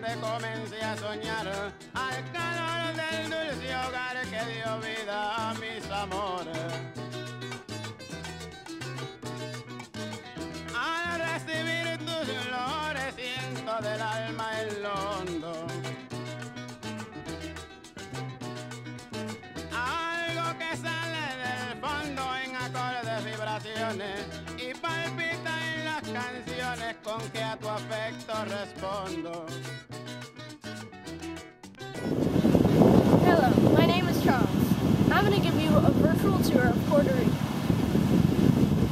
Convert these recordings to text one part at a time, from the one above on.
donde comencé a soñar, al calor del dulce hogar que dio vida a mis amores. Al recibir tus flores siento del alma en lo hondo algo que sale del fondo en acordes, vibraciones y palpita en las canciones con que a tu afecto respondo. Hello, my name is Charles. I'm going to give you a virtual tour of Puerto Rico.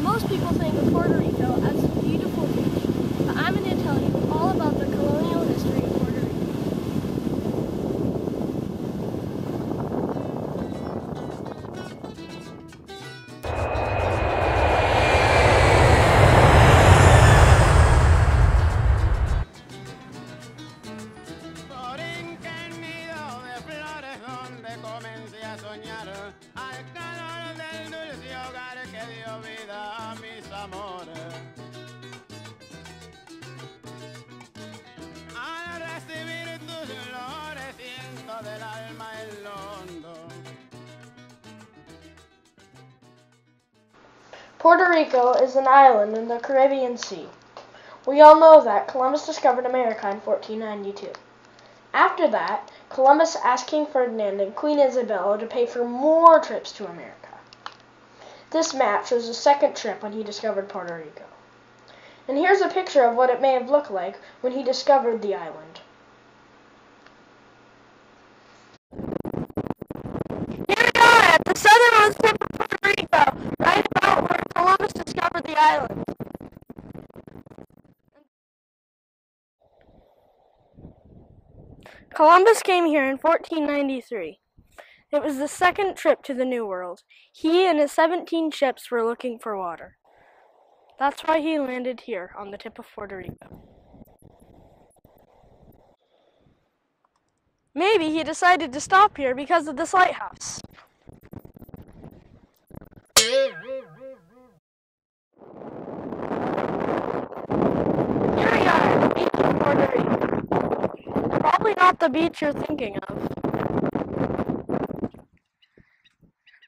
Most people think of Puerto Rico as a beautiful beach, but I'm going to tell you all about the colonial history of Puerto Rico. Por nido de flores donde comencé a soñar, al calor del dulce hogar que dio vida a mis amores. Al recibir tus flores siento del alma en lo hondo. Puerto Rico is an island in the Caribbean Sea. We all know that Columbus discovered America in 1492. After that, Columbus asked King Ferdinand and Queen Isabella to pay for more trips to America. This map shows the second trip when he discovered Puerto Rico. And here's a picture of what it may have looked like when he discovered the island. Here we are at the southernmost tip of Puerto Rico, right about where Columbus discovered the island. Columbus came here in 1493. It was the second trip to the New World. He and his 17 ships were looking for water. That's why he landed here on the tip of Puerto Rico. Maybe he decided to stop here because of this lighthouse. Here we are at the beach of Puerto Rico. Probably not the beach you're thinking of.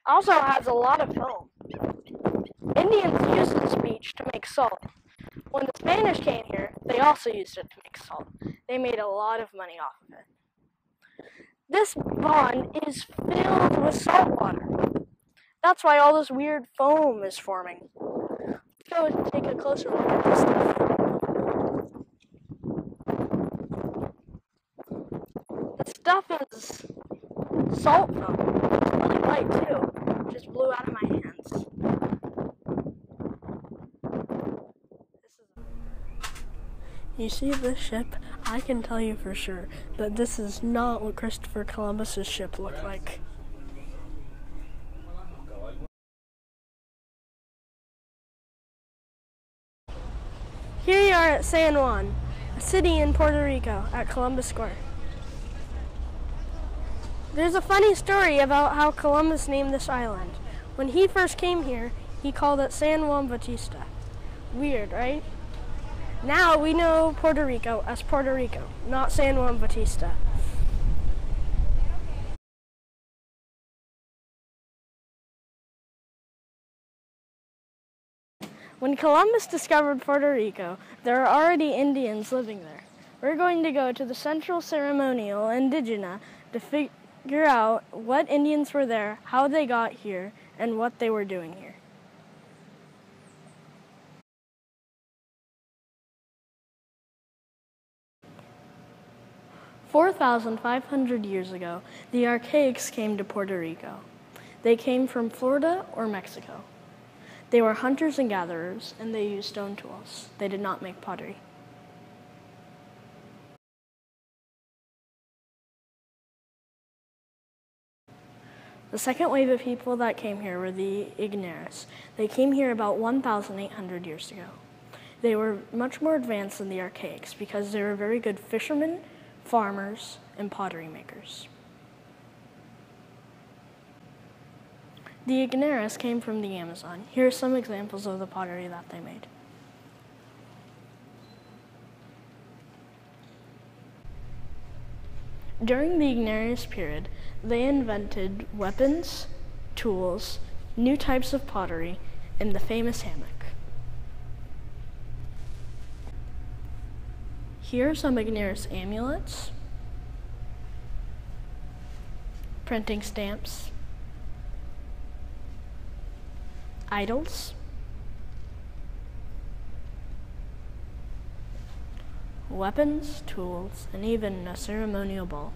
Also has a lot of foam. Indians used this beach to make salt. When the Spanish came here, they also used it to make salt. They made a lot of money off of it. This pond is filled with salt water. That's why all this weird foam is forming. Let's go take a closer look at this stuff. This stuff is salt foam. It's really light too. It just blew out of my hands. You see this ship? I can tell you for sure that this is not what Christopher Columbus's ship looked like. Here you are at San Juan, a city in Puerto Rico, at Columbus Square. There's a funny story about how Columbus named this island. When he first came here, he called it San Juan Bautista. Weird, right? Now we know Puerto Rico as Puerto Rico, not San Juan Bautista. When Columbus discovered Puerto Rico, there were already Indians living there. We're going to go to the Central Ceremonial Indigena to figure out what Indians were there, how they got here, and what they were doing here. "4,500 years ago, the Archaics came to Puerto Rico. They came from Florida or Mexico. They were hunters and gatherers, and they used stone tools. They did not make pottery. The second wave of people that came here were the Igneras. They came here about 1,800 years ago. They were much more advanced than the Archaics because they were very good fishermen, farmers, and pottery makers. The Igneras came from the Amazon. Here are some examples of the pottery that they made. During the Ignarius period, they invented weapons, tools, new types of pottery, and the famous hammock. Here are some Ignarius amulets, printing stamps, idols, weapons, tools, and even a ceremonial ball.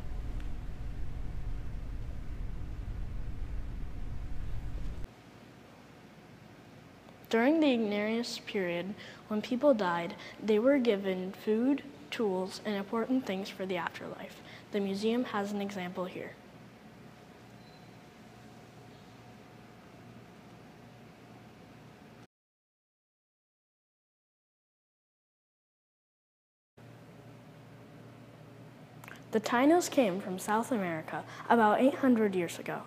During the Ignarius period, when people died, they were given food, tools, and important things for the afterlife. The museum has an example here. The Tainos came from South America about 800 years ago.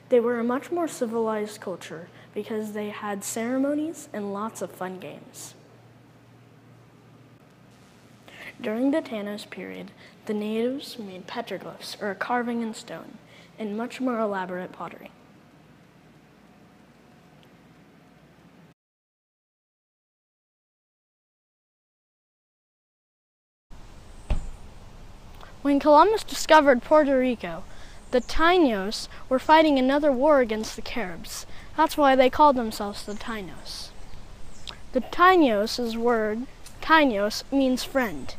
They were a much more civilized culture because they had ceremonies and lots of fun games. During the Tainos period, the natives made petroglyphs, or carving in stone, and much more elaborate pottery. When Columbus discovered Puerto Rico, the Tainos were fighting another war against the Caribs. That's why they called themselves the Tainos. The Tainos' word, Tainos, means friend.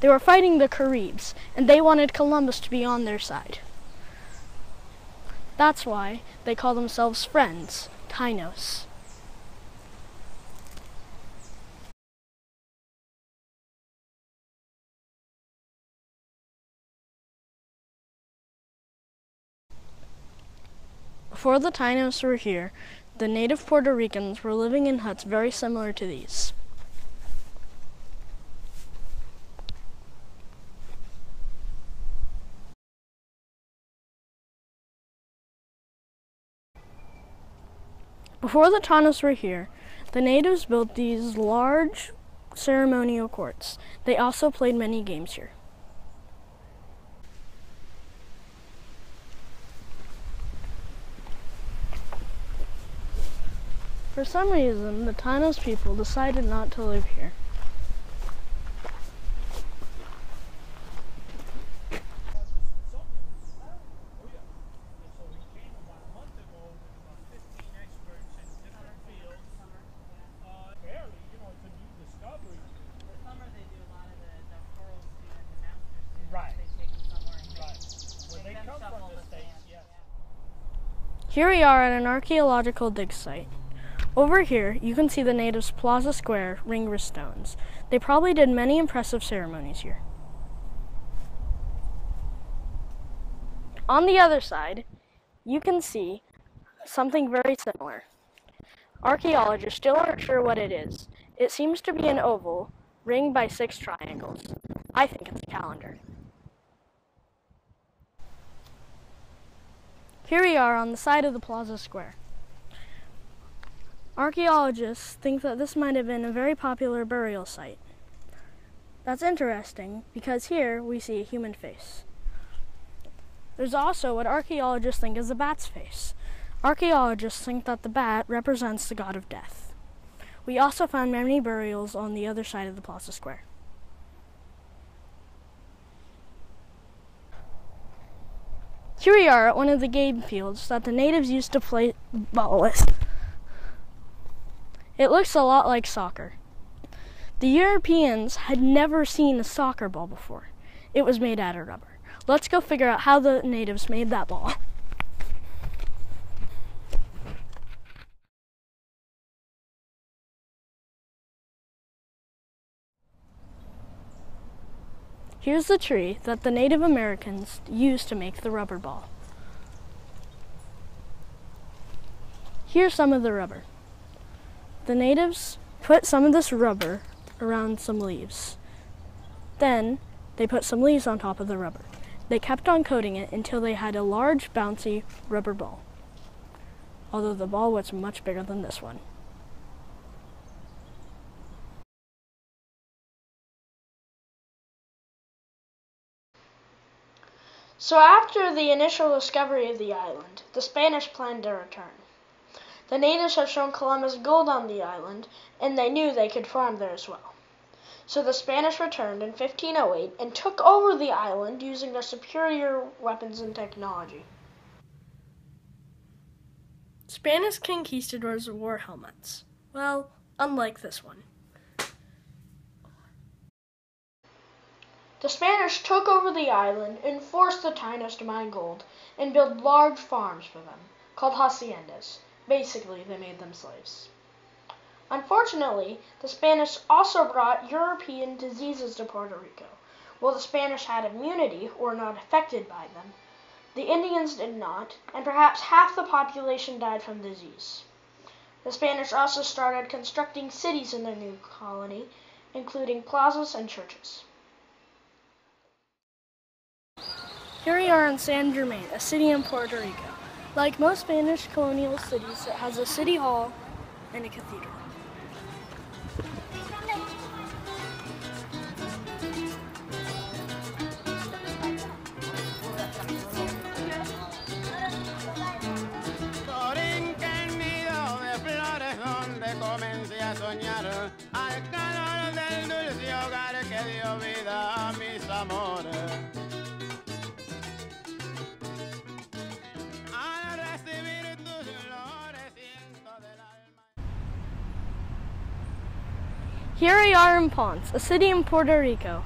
They were fighting the Caribs, and they wanted Columbus to be on their side. That's why they call themselves friends, Tainos. Before the Tainos were here, the native Puerto Ricans were living in huts very similar to these. Before the Tainos were here, the natives built these large ceremonial courts. They also played many games here. For some reason, the Tainos people decided not to live here. Here we are at an archaeological dig site. Over here, you can see the natives' Plaza Square ringed with stones. They probably did many impressive ceremonies here. On the other side, you can see something very similar. Archaeologists still aren't sure what it is. It seems to be an oval ringed by 6 triangles. I think it's a calendar. Here we are on the side of the Plaza Square. Archaeologists think that this might have been a very popular burial site. That's interesting because here we see a human face. There's also what archaeologists think is a bat's face. Archaeologists think that the bat represents the god of death. We also found many burials on the other side of the Plaza Square. Here we are at one of the game fields that the natives used to play ball with. It looks a lot like soccer. The Europeans had never seen a soccer ball before. It was made out of rubber. Let's go figure out how the natives made that ball. Here's the tree that the Native Americans used to make the rubber ball. Here's some of the rubber. The natives put some of this rubber around some leaves. Then they put some leaves on top of the rubber. They kept on coating it until they had a large, bouncy rubber ball. Although the ball was much bigger than this one. So after the initial discovery of the island, the Spanish planned to return. The natives had shown Columbus gold on the island, and they knew they could farm there as well. So the Spanish returned in 1508 and took over the island using their superior weapons and technology. Spanish conquistadors wore helmets. Well, unlike this one. The Spanish took over the island and forced the Tainos to mine gold and build large farms for them, called haciendas. Basically, they made them slaves. Unfortunately, the Spanish also brought European diseases to Puerto Rico. While the Spanish had immunity, or were not affected by them, the Indians did not, and perhaps half the population died from disease. The Spanish also started constructing cities in their new colony, including plazas and churches. Here we are in San Germain, a city in Puerto Rico. Like most Spanish colonial cities, it has a city hall and a cathedral. Comencé a soñar al calor del dulce hogar que dio vida a mis amores. Al recibir tus flores siento del alma. Here we are in Ponce, a city in Puerto Rico.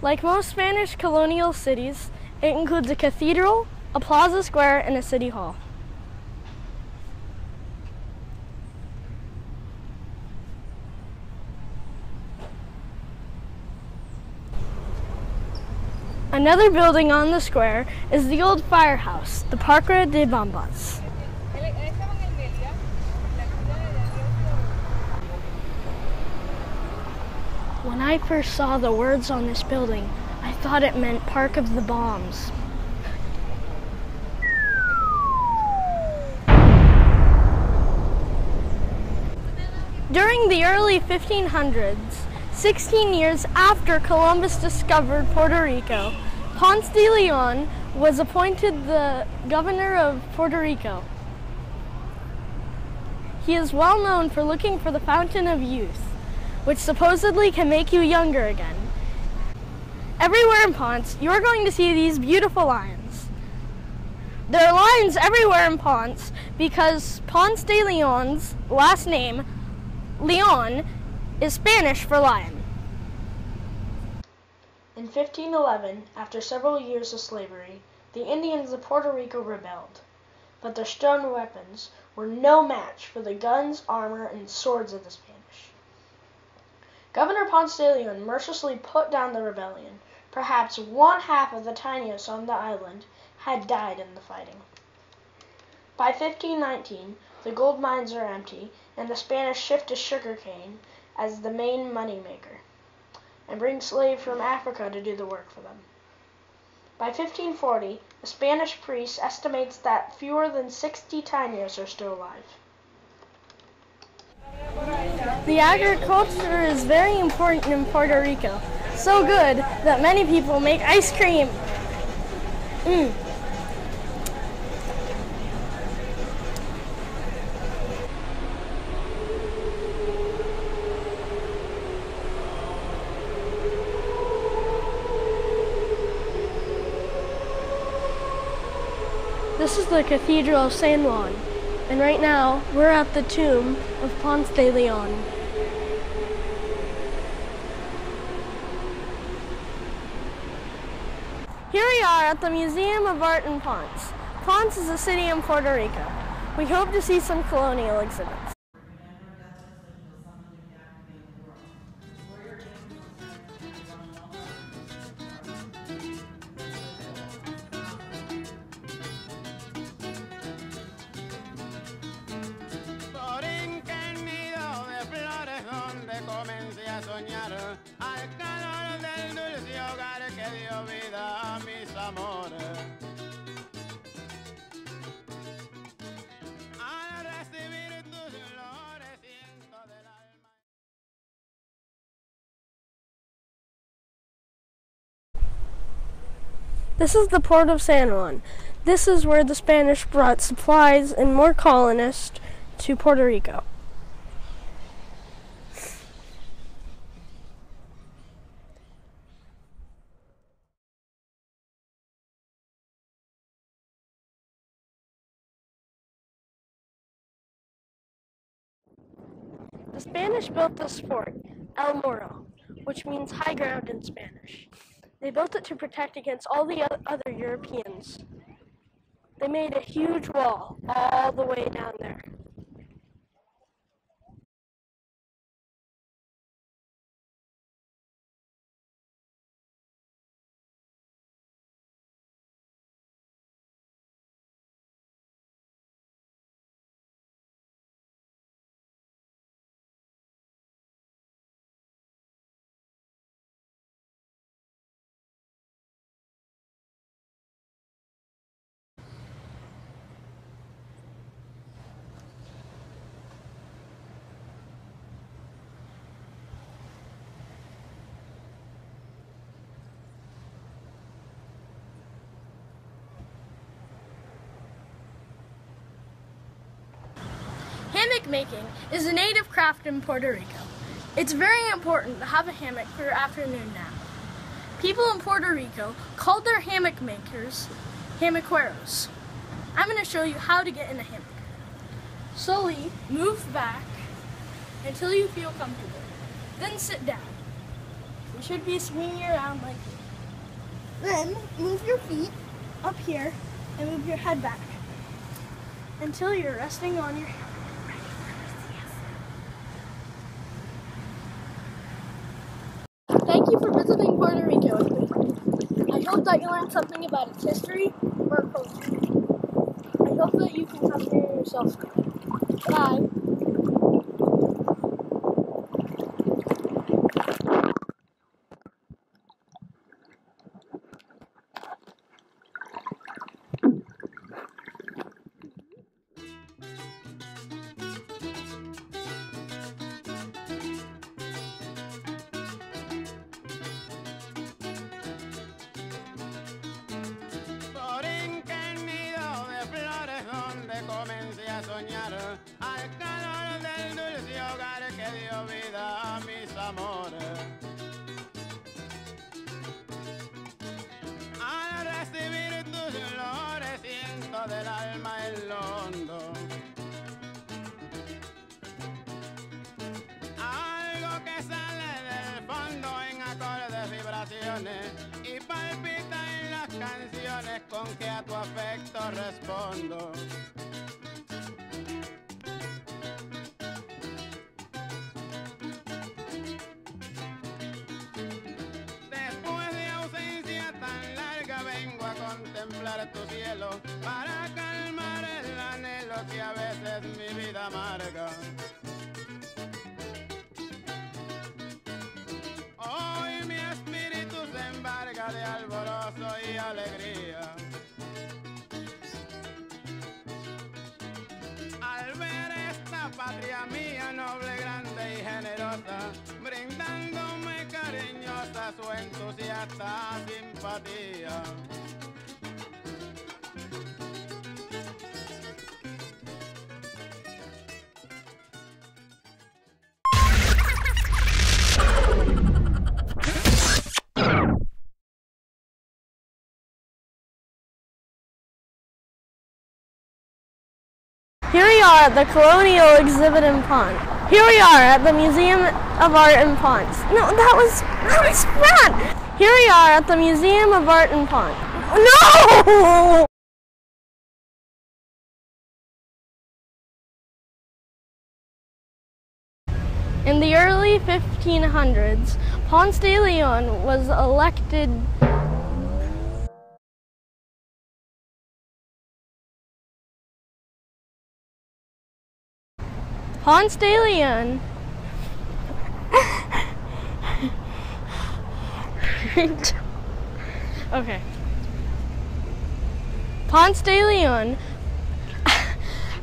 Like most Spanish colonial cities, it includes a cathedral, a plaza square, and a city hall. Another building on the square is the old firehouse, the Parque de Bombas. When I first saw the words on this building, I thought it meant Park of the Bombs. During the early 1500s, 16 years after Columbus discovered Puerto Rico, Ponce de Leon was appointed the governor of Puerto Rico. He is well known for looking for the fountain of youth, which supposedly can make you younger again. Everywhere in Ponce, you are going to see these beautiful lions. There are lions everywhere in Ponce because Ponce de Leon's last name, Leon, is Spanish for lion. In 1511, after several years of slavery, the Indians of Puerto Rico rebelled, but their stone weapons were no match for the guns, armor, and swords of the Spanish. Governor Ponce de Leon mercilessly put down the rebellion. Perhaps one half of the Tainos on the island had died in the fighting. By 1519, the gold mines are empty, and the Spanish shift to sugarcane as the main moneymaker, and bring slaves from Africa to do the work for them. By 1540, a Spanish priest estimates that fewer than 60 Tainos are still alive. The agriculture is very important in Puerto Rico, so good that many people make ice cream. This is the Cathedral of San Juan, and right now we're at the tomb of Ponce de Leon. Here we are at the Museum of Art in Ponce. Ponce is a city in Puerto Rico. We hope to see some colonial exhibits. Comencé a soñar al calor del dulce hogar que dio vida a mis amores. Al recibir tus flores siento del alma. This is the port of San Juan. This is where the Spanish brought supplies and more colonists to Puerto Rico. The Spanish built this fort, El Morro, which means high ground in Spanish. They built it to protect against all the other Europeans. They made a huge wall all the way down there. Hammock making is a native craft in Puerto Rico. It's very important to have a hammock for your afternoon nap. People in Puerto Rico called their hammock makers hammoqueros. I'm going to show you how to get in a hammock. Slowly move back until you feel comfortable. Then sit down. You should be swinging around like this. Then move your feet up here and move your head back until you're resting on your hammock. Thank you for visiting Puerto Rico with me. I hope that you learned something about its history or culture. I hope that you can come here yourself. Bye. Comencé a soñar al calor del dulce hogar que dio vida a mis amores. Al recibir tus flores siento del alma en lo hondo algo que sale del fondo en acordes, vibraciones y palpita en las canciones con que a tu afecto respondo. Contemplar tu cielo para calmar el anhelo que a veces mi vida amarga. Hoy mi espíritu se embarga de alborozo y alegría al ver esta patria mía noble, grande y generosa, brindándome cariñosa su entusiasta simpatía. Here we are at the Colonial Exhibit in Ponce. Here we are at the Museum of Art in Ponce. No, that was bad. Here we are at the Museum of Art in Ponce. No! In the early 1500s, Ponce de Leon was elected Ponce de Leon okay. Ponce de Leon.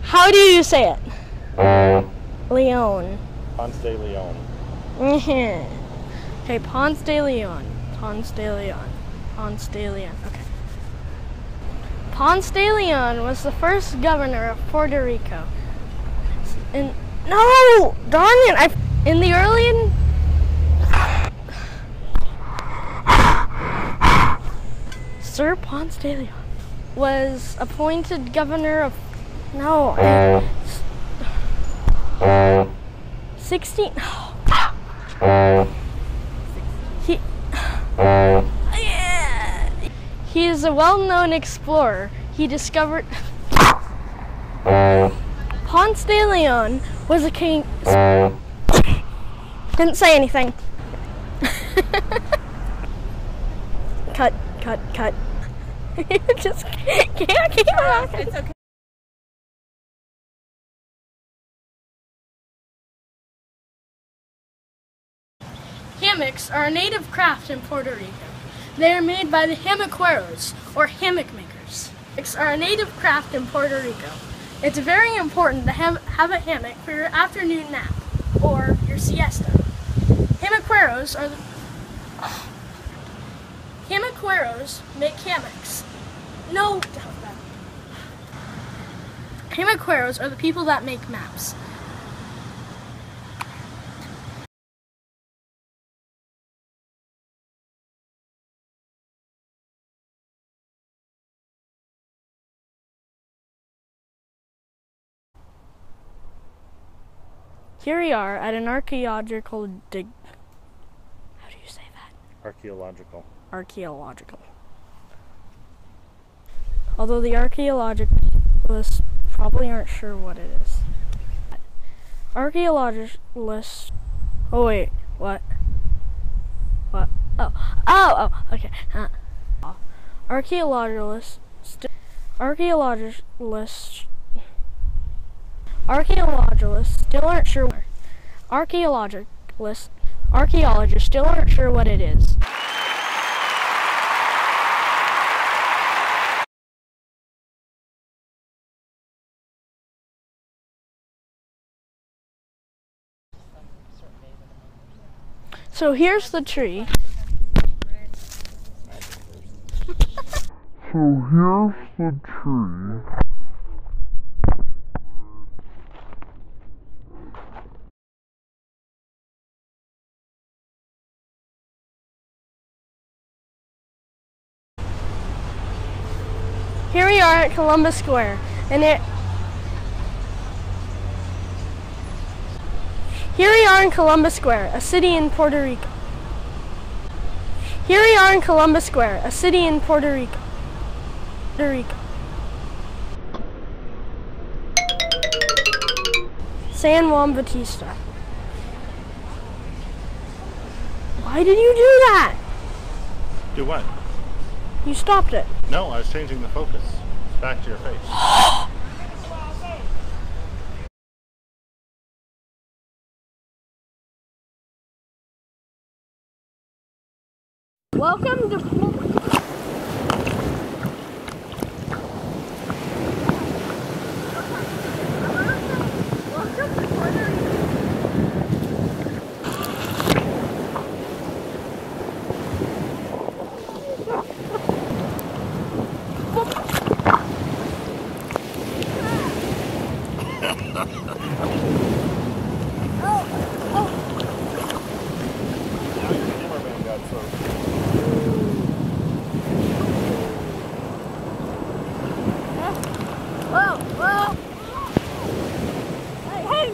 How do you say it? Leon. Ponce de Leon. Okay, Ponce de Leon. Ponce de Leon. Ponce de Leon. Okay. Ponce de Leon was the first governor of Puerto Rico. No! Darn it! In the early... Sir Ponce de Leon was appointed governor of... No. 16... He is a well-known explorer. He discovered... Ponce de Leon was a king... Didn't say anything. Cut. Just can't keep it. It's okay. Hammocks are a native craft in Puerto Rico. They are made by the hammoqueros, or hammock makers. Hammocks are a native craft in Puerto Rico. It's very important to have a hammock for your afternoon nap, or your siesta. Hammoqueros make hammocks. No! Hammoqueros are the people that make maps. Here we are at an archaeological dig... How do you say that? Archaeological. Archaeological. Although the archaeologists probably aren't sure what it is. Archaeologists... Oh wait, what? What? Oh, okay. Archaeologists still aren't sure. Archaeologists still aren't sure what it is. So here's the tree. Here we are at Columbus Square, and here we are in Columbus Square, a city in Puerto Rico. Here we are in Columbus Square, a city in Puerto Rico. San Juan Bautista. Why did you do that? Do what? You stopped it. No, I was changing the focus. Back to your face. Welcome to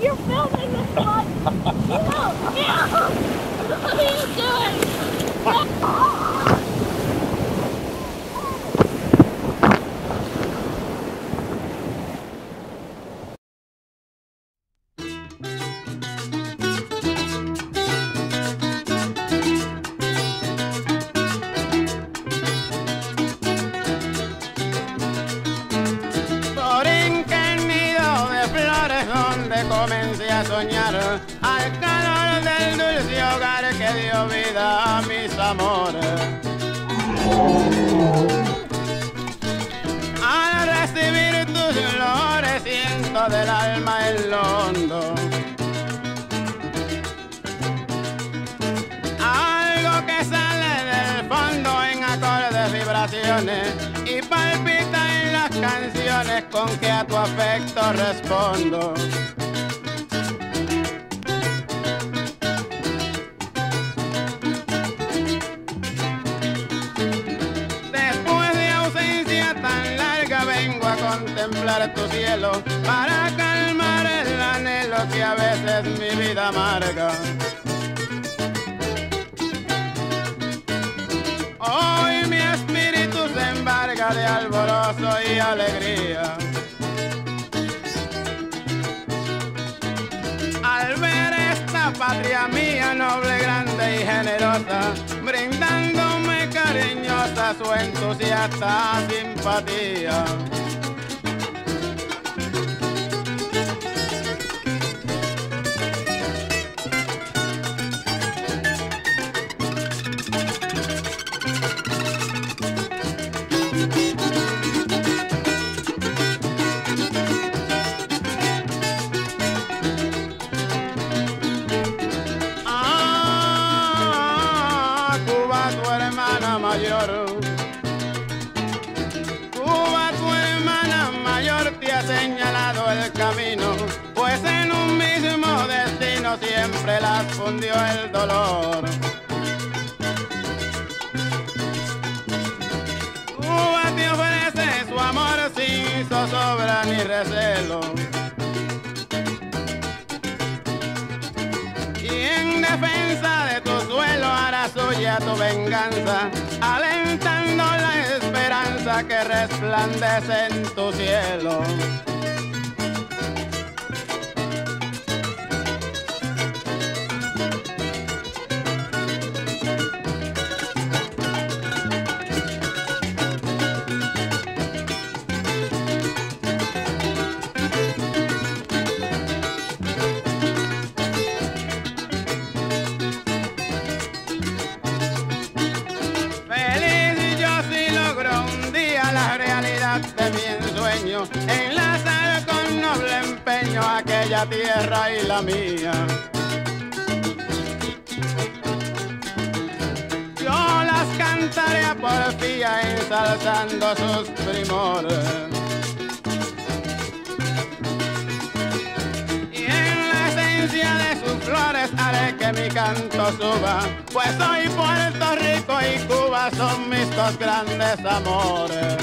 You're filming this one! No! What are you doing? Comencé a soñar al calor del dulce hogar que dio vida a mis amores. Al recibir tus flores siento del alma en lo hondo algo que sale del fondo en acordes vibraciones y palpita en la las canciones con que a tu afecto respondo. Después de ausencia tan larga vengo a contemplar tu cielo para calmar el anhelo que a veces mi vida amarga. Hoy mi espíritu se embarga de alborozo y alegría al ver esta patria mía noble, grande y generosa, brindándome cariñosa su entusiasta simpatía. Cuba, tu hermana mayor te ha señalado el camino, pues en un mismo destino siempre las fundió el dolor. Cuba te ofrece su amor sin zozobra ni recelo, y en defensa de tu suelo hará suya tu venganza, alentando la esperanza que resplandece en tu cielo. De mi ensueño, enlazar con noble empeño aquella tierra y la mía. Yo las cantaré a porfía ensalzando sus primores, y en la esencia de sus flores haré que mi canto suba, pues hoy Puerto Rico y Cuba son mis dos grandes amores.